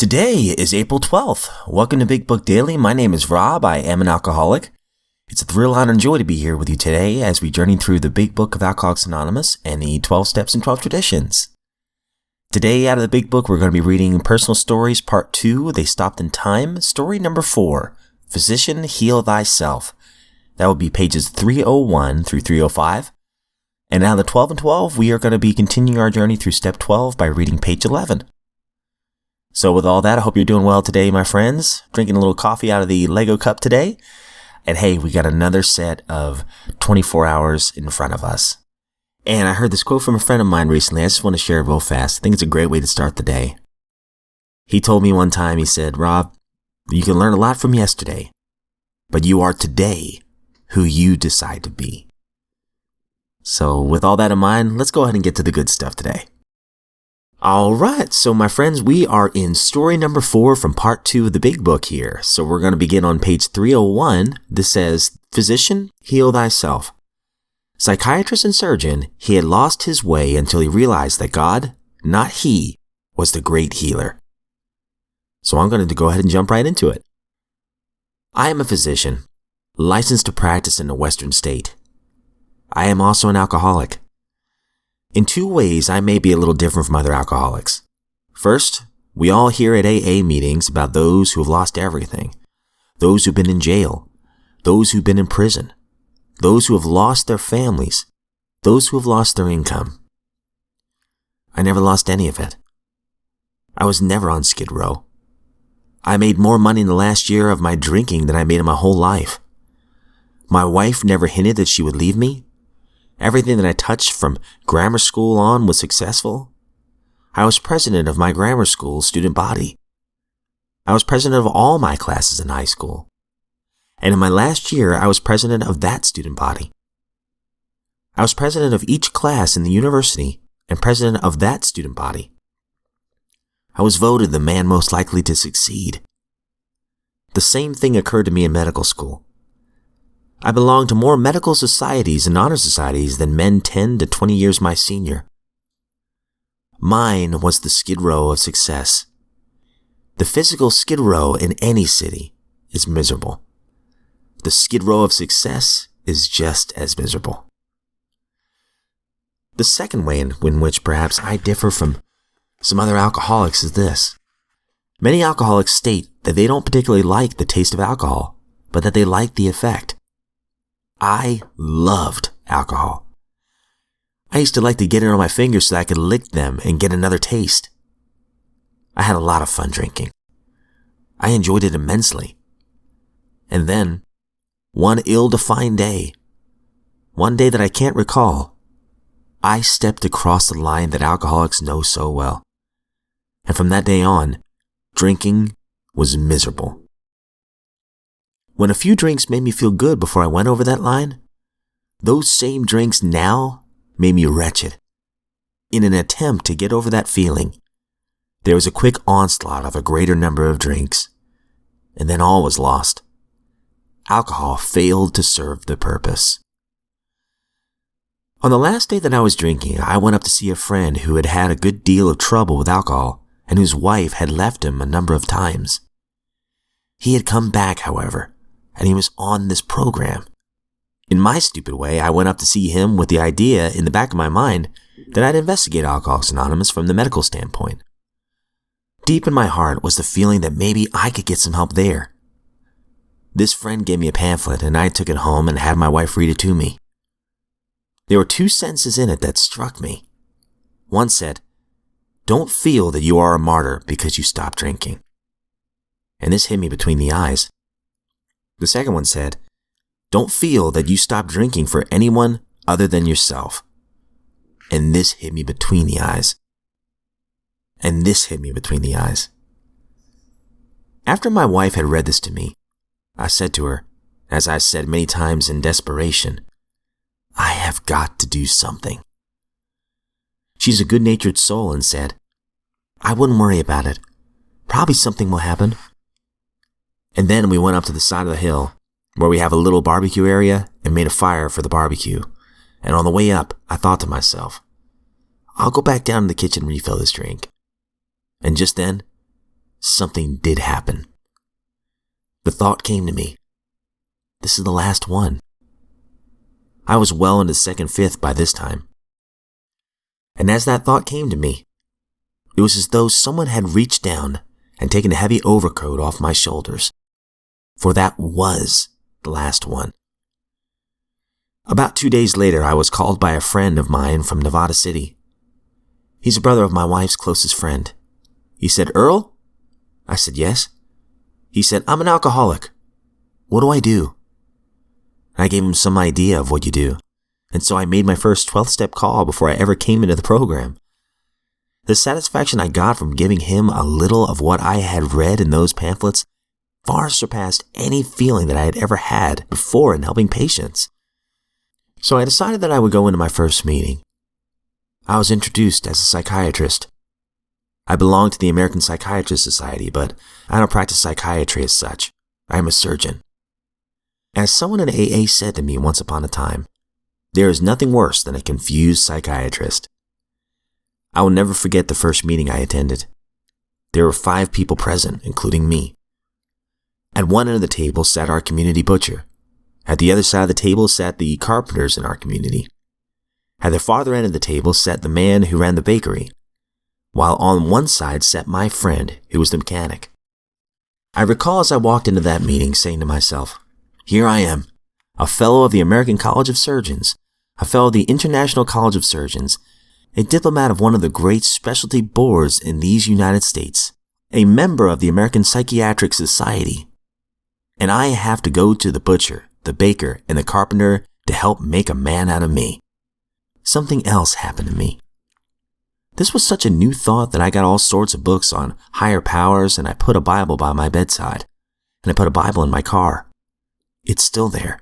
Today is April 12th. Welcome to Big Book Daily. My name is Rob. I am an alcoholic. It's a thrill, honor, and joy to be here with you today as we journey through the Big Book of Alcoholics Anonymous and the 12 Steps and 12 Traditions. Today, out of the Big Book, we're going to be reading Personal Stories Part 2, They Stopped in Time, Story Number 4, Physician, Heal Thyself. That will be pages 301 through 305. And out of the 12 and 12, we are going to be continuing our journey through Step 12 by reading page 11. So with all that, I hope you're doing well today, my friends. Drinking a little coffee out of the Lego cup today. And hey, we got another set of 24 hours in front of us. And I heard this quote from a friend of mine recently. I just want to share it real fast. I think it's a great way to start the day. He told me one time, he said, Rob, you can learn a lot from yesterday, but you are today who you decide to be. So with all that in mind, let's go ahead and get to the good stuff today. All right, so my friends, we are in story number 4 from part 2 of the Big Book here. So we're going to begin on page 301. This says, Physician, heal thyself. Psychiatrist and surgeon, he had lost his way until he realized that God, not he, was the great healer. So I'm going to go ahead and jump right into it. I am a physician, licensed to practice in a Western state. I am also an alcoholic. In 2 ways, I may be a little different from other alcoholics. First, we all hear at AA meetings about those who have lost everything, those who've been in jail, those who've been in prison, those who have lost their families, those who have lost their income. I never lost any of it. I was never on Skid Row. I made more money in the last year of my drinking than I made in my whole life. My wife never hinted that she would leave me. Everything that I touched from grammar school on was successful. I was president of my grammar school student body. I was president of all my classes in high school. And in my last year, I was president of that student body. I was president of each class in the university and president of that student body. I was voted the man most likely to succeed. The same thing occurred to me in medical school. I belonged to more medical societies and honor societies than men 10 to 20 years my senior. Mine was the Skid Row of success. The physical Skid Row in any city is miserable. The Skid Row of success is just as miserable. The second way in which perhaps I differ from some other alcoholics is this. Many alcoholics state that they don't particularly like the taste of alcohol, but that they like the effect. I loved alcohol. I used to like to get it on my fingers so that I could lick them and get another taste. I had a lot of fun drinking. I enjoyed it immensely. And then, one ill-defined day, one day that I can't recall, I stepped across the line that alcoholics know so well. And from that day on, drinking was miserable. When a few drinks made me feel good before I went over that line, those same drinks now made me wretched. In an attempt to get over that feeling, there was a quick onslaught of a greater number of drinks, and then all was lost. Alcohol failed to serve the purpose. On the last day that I was drinking, I went up to see a friend who had had a good deal of trouble with alcohol and whose wife had left him a number of times. He had come back, however, and he was on this program. In my stupid way, I went up to see him with the idea in the back of my mind that I'd investigate Alcoholics Anonymous from the medical standpoint. Deep in my heart was the feeling that maybe I could get some help there. This friend gave me a pamphlet and I took it home and had my wife read it to me. There were 2 sentences in it that struck me. One said, "Don't feel that you are a martyr because you stopped drinking." And this hit me between the eyes. The second one said, "Don't feel that you stopped drinking for anyone other than yourself." And this hit me between the eyes. And this hit me between the eyes. After my wife had read this to me, I said to her, as I said many times in desperation, I have got to do something. She's a good-natured soul and said, I wouldn't worry about it. Probably something will happen. And then we went up to the side of the hill where we have a little barbecue area and made a fire for the barbecue. And on the way up, I thought to myself, I'll go back down to the kitchen and refill this drink. And just then, something did happen. The thought came to me, this is the last one. I was well into second fifth by this time. And as that thought came to me, it was as though someone had reached down and taken a heavy overcoat off my shoulders. For that was the last one. About 2 days later, I was called by a friend of mine from Nevada City. He's a brother of my wife's closest friend. He said, "Earl?" I said, "Yes." He said, "I'm an alcoholic. What do I do?" I gave him some idea of what you do, and so I made my first 12-step call before I ever came into the program. The satisfaction I got from giving him a little of what I had read in those pamphlets far surpassed any feeling that I had ever had before in helping patients. So I decided that I would go into my first meeting. I was introduced as a psychiatrist. I belong to the American Psychiatrist Society, but I don't practice psychiatry as such. I am a surgeon. As someone in AA said to me once upon a time, there is nothing worse than a confused psychiatrist. I will never forget the first meeting I attended. There were 5 people present, including me. At one end of the table sat our community butcher. At the other side of the table sat the carpenters in our community. At the farther end of the table sat the man who ran the bakery, while on one side sat my friend, who was the mechanic. I recall as I walked into that meeting saying to myself, here I am, a fellow of the American College of Surgeons, a fellow of the International College of Surgeons, a diplomat of one of the great specialty boards in these United States, a member of the American Psychiatric Society, and I have to go to the butcher, the baker, and the carpenter to help make a man out of me. Something else happened to me. This was such a new thought that I got all sorts of books on higher powers, and I put a Bible by my bedside, and I put a Bible in my car. It's still there.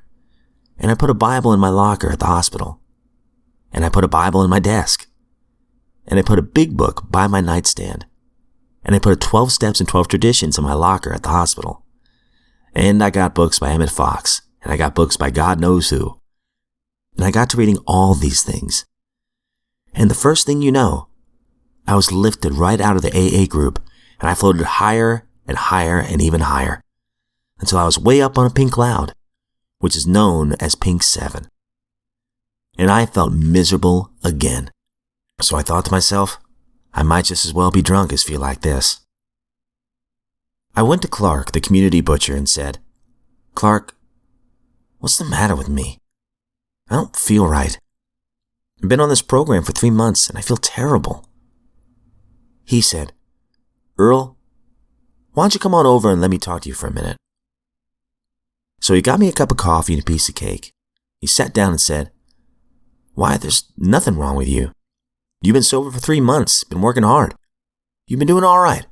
And I put a Bible in my locker at the hospital. And I put a Bible in my desk. And I put a big book by my nightstand. And I put a 12 Steps and 12 Traditions in my locker at the hospital. And I got books by Emmett Fox. And I got books by God knows who. And I got to reading all these things. And the first thing you know, I was lifted right out of the AA group, and I floated higher and higher and even higher, until I was way up on a pink cloud, which is known as Pink 7. And I felt miserable again. So I thought to myself, I might just as well be drunk as feel like this. I went to Clark, the community butcher, and said, "Clark, what's the matter with me? I don't feel right. I've been on this program for 3 months and I feel terrible." He said, "Earl, why don't you come on over and let me talk to you for a minute?" So he got me a cup of coffee and a piece of cake. He sat down and said, "Why, there's nothing wrong with you. You've been sober for 3 months, been working hard. You've been doing all right."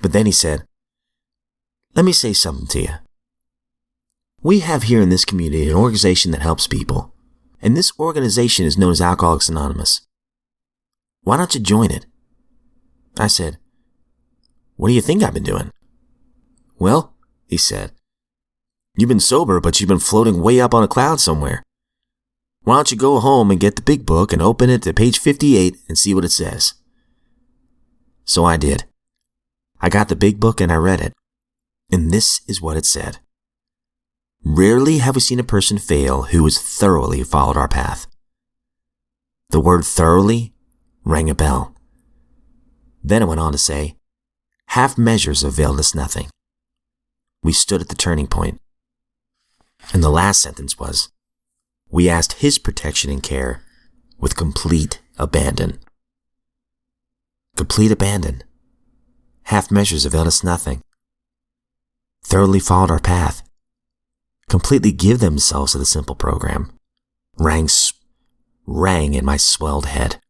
But then he said, "Let me say something to you. We have here in this community an organization that helps people, and this organization is known as Alcoholics Anonymous. Why don't you join it?" I said, "What do you think I've been doing?" "Well," he said, "you've been sober, but you've been floating way up on a cloud somewhere. Why don't you go home and get the big book and open it to page 58 and see what it says?" So I did. I got the big book and I read it. And this is what it said. Rarely have we seen a person fail who has thoroughly followed our path. The word thoroughly rang a bell. Then it went on to say, half measures availed us nothing. We stood at the turning point. And the last sentence was, we asked his protection and care with complete abandon. Complete abandon. Half measures availed us nothing. Thoroughly followed our path. Completely give themselves to the simple program. Rang in my swelled head.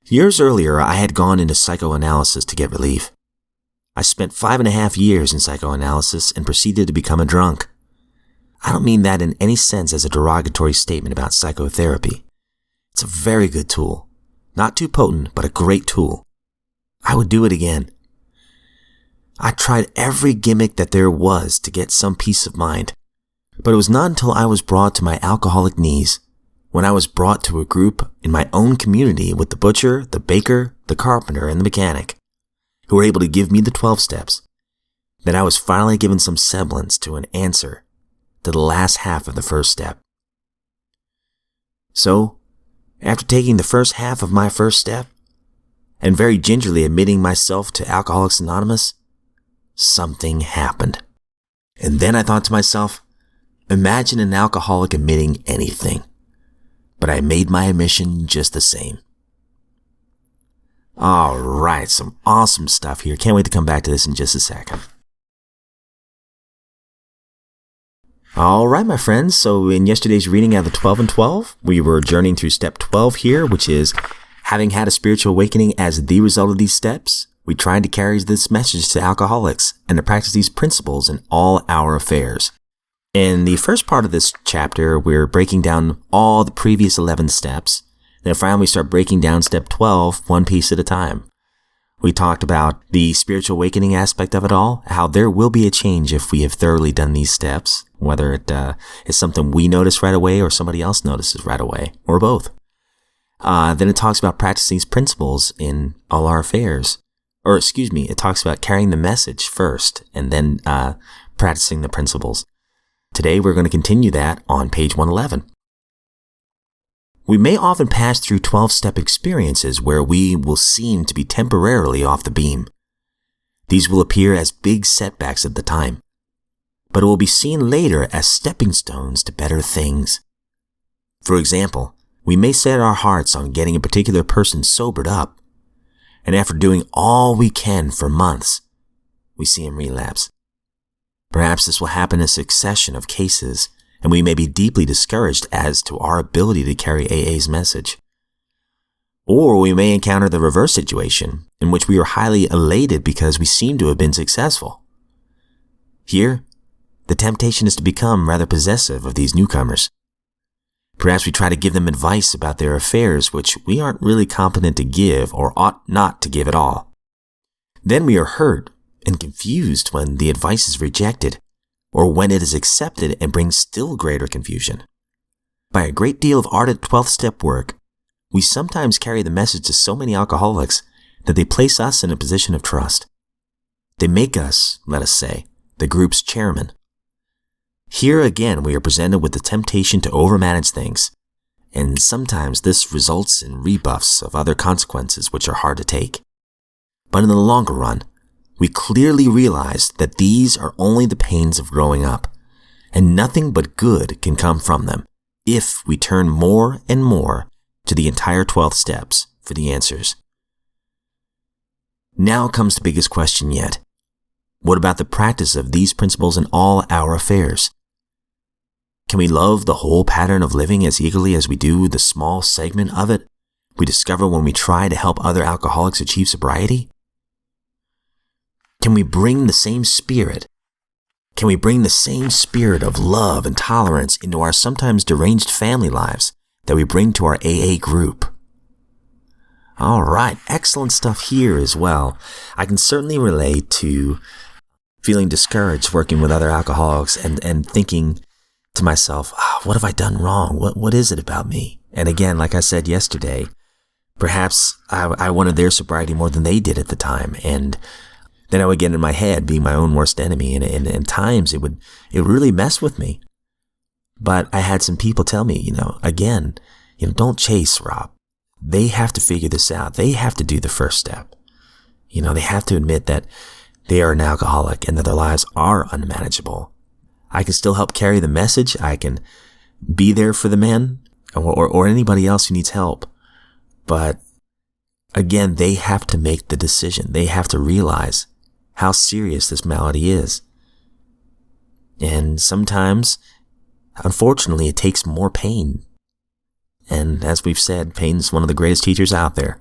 Years earlier, I had gone into psychoanalysis to get relief. I spent 5.5 years in psychoanalysis and proceeded to become a drunk. I don't mean that in any sense as a derogatory statement about psychotherapy. It's a very good tool. Not too potent, but a great tool. I would do it again. I tried every gimmick that there was to get some peace of mind, but it was not until I was brought to my alcoholic knees, when I was brought to a group in my own community with the butcher, the baker, the carpenter, and the mechanic, who were able to give me the 12 steps, that I was finally given some semblance to an answer to the last half of the first step. So, after taking the first half of my first step, and very gingerly admitting myself to Alcoholics Anonymous, something happened. And then I thought to myself, imagine an alcoholic admitting anything. But I made my admission just the same. All right, some awesome stuff here. Can't wait to come back to this in just a second. All right, my friends. So in yesterday's reading out of the 12 and 12, we were journeying through step 12 here, which is having had a spiritual awakening as the result of these steps. We tried to carry this message to alcoholics and to practice these principles in all our affairs. In the first part of this chapter, we're breaking down all the previous 11 steps. Then finally, we start breaking down step 12, one piece at a time. We talked about the spiritual awakening aspect of it all, how there will be a change if we have thoroughly done these steps, whether it is something we notice right away or somebody else notices right away, or both. Then it talks about practicing these principles in all our affairs. It talks about carrying the message first and then practicing the principles. Today, we're going to continue that on page 111. We may often pass through 12-step experiences where we will seem to be temporarily off the beam. These will appear as big setbacks at the time, but it will be seen later as stepping stones to better things. For example, we may set our hearts on getting a particular person sobered up, and after doing all we can for months, we see him relapse. Perhaps this will happen in a succession of cases, and we may be deeply discouraged as to our ability to carry AA's message. Or we may encounter the reverse situation, in which we are highly elated because we seem to have been successful. Here, the temptation is to become rather possessive of these newcomers. Perhaps we try to give them advice about their affairs which we aren't really competent to give or ought not to give at all. Then we are hurt and confused when the advice is rejected, or when it is accepted and brings still greater confusion. By a great deal of ardent 12th step work, we sometimes carry the message to so many alcoholics that they place us in a position of trust. They make us, let us say, the group's chairman. Here again we are presented with the temptation to overmanage things, and sometimes this results in rebuffs of other consequences which are hard to take. But in the longer run, we clearly realize that these are only the pains of growing up, and nothing but good can come from them if we turn more and more to the entire 12 steps for the answers. Now comes the biggest question yet. What about the practice of these principles in all our affairs? Can we love the whole pattern of living as eagerly as we do the small segment of it we discover when we try to help other alcoholics achieve sobriety? Can we bring the same spirit? Can we bring the same spirit of love and tolerance into our sometimes deranged family lives that we bring to our AA group? All right, excellent stuff here as well. I can certainly relate to feeling discouraged working with other alcoholics and thinking to myself, what have I done wrong? What is it about me? And again, like I said yesterday, perhaps I wanted their sobriety more than they did at the time, and then I would get in my head being my own worst enemy, and at times it would really mess with me. But I had some people tell me, don't chase, Rob. They have to figure this out. They have to do the first step. They have to admit that they are an alcoholic and that their lives are unmanageable. I can still help carry the message. I can be there for the man or anybody else who needs help. But again, they have to make the decision. They have to realize how serious this malady is. And sometimes, unfortunately, it takes more pain. And as we've said, pain is one of the greatest teachers out there.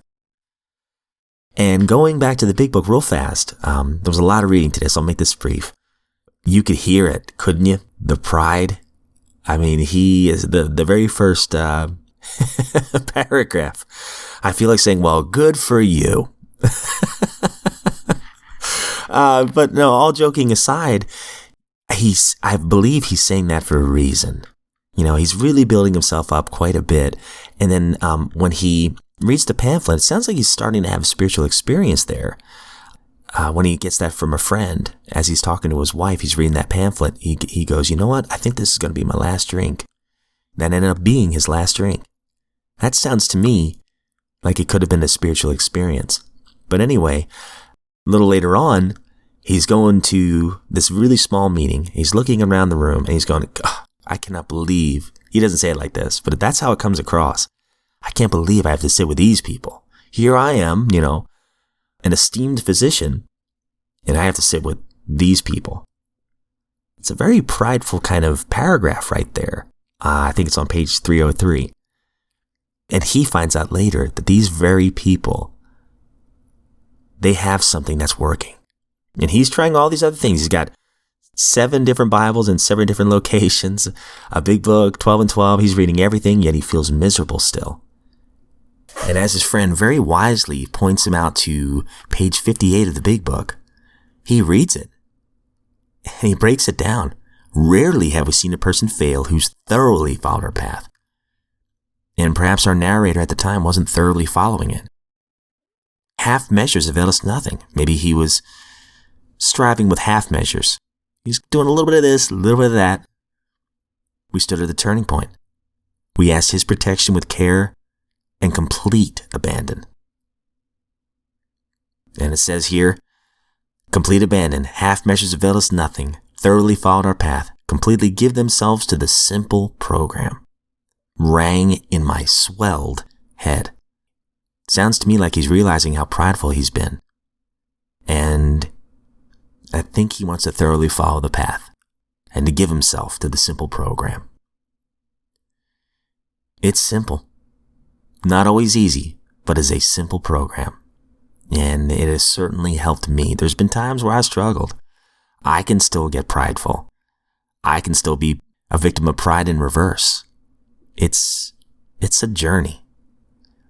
And going back to the big book real fast, there was a lot of reading today, so I'll make this brief. You could hear it, couldn't you? The pride. I mean, he is the very first paragraph. I feel like saying, well, good for you. But no, all joking aside, I believe he's saying that for a reason. He's really building himself up quite a bit. And then when he reads the pamphlet, it sounds like he's starting to have a spiritual experience there. When he gets that from a friend, as he's talking to his wife, he's reading that pamphlet. He goes, you know what? I think this is going to be my last drink. That ended up being his last drink. That sounds to me like it could have been a spiritual experience. But anyway, a little later on, he's going to this really small meeting. He's looking around the room and he's going, I cannot believe, he doesn't say it like this, but that's how it comes across. I can't believe I have to sit with these people. Here I am, an esteemed physician, and I have to sit with these people. It's a very prideful kind of paragraph right there. I think it's on page 303. And he finds out later that these very people, they have something that's working. And he's trying all these other things. He's got 7 different Bibles in 7 different locations, a big book, 12 and 12. He's reading everything, yet he feels miserable still. And as his friend very wisely points him out to page 58 of the big book, he reads it and he breaks it down. Rarely have we seen a person fail who's thoroughly followed our path. And perhaps our narrator at the time wasn't thoroughly following it. Half measures avail us nothing. Maybe he was striving with half measures. He's doing a little bit of this, a little bit of that. We stood at the turning point. We asked his protection with care and complete abandon. And it says here, complete abandon, half measures avail us nothing, thoroughly followed our path, completely give themselves to the simple program. Rang in my swelled head. Sounds to me like he's realizing how prideful he's been. And I think he wants to thoroughly follow the path and to give himself to the simple program. It's simple. Not always easy, but is a simple program. And it has certainly helped me. There's been times where I struggled. I can still get prideful. I can still be a victim of pride in reverse. It's a journey.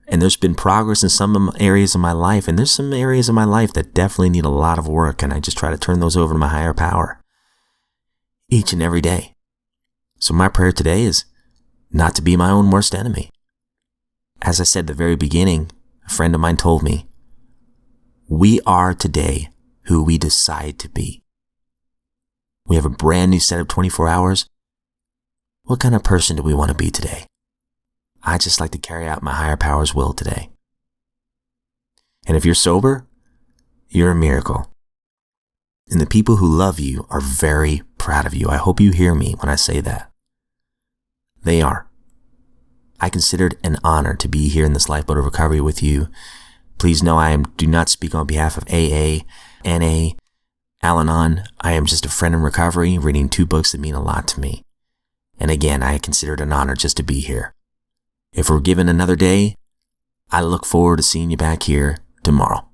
And there's been progress in some areas of my life, and there's some areas of my life that definitely need a lot of work, and I just try to turn those over to my higher power each and every day. So my prayer today is not to be my own worst enemy. As I said at the very beginning, a friend of mine told me, we are today who we decide to be. We have a brand new set of 24 hours. What kind of person do we want to be today? I just like to carry out my higher power's will today. And if you're sober, you're a miracle. And the people who love you are very proud of you. I hope you hear me when I say that. They are. I consider it an honor to be here in this lifeboat of recovery with you. Please know I do not speak on behalf of AA, NA, Al-Anon. I am just a friend in recovery reading 2 books that mean a lot to me. And again, I consider it an honor just to be here. If we're given another day, I look forward to seeing you back here tomorrow.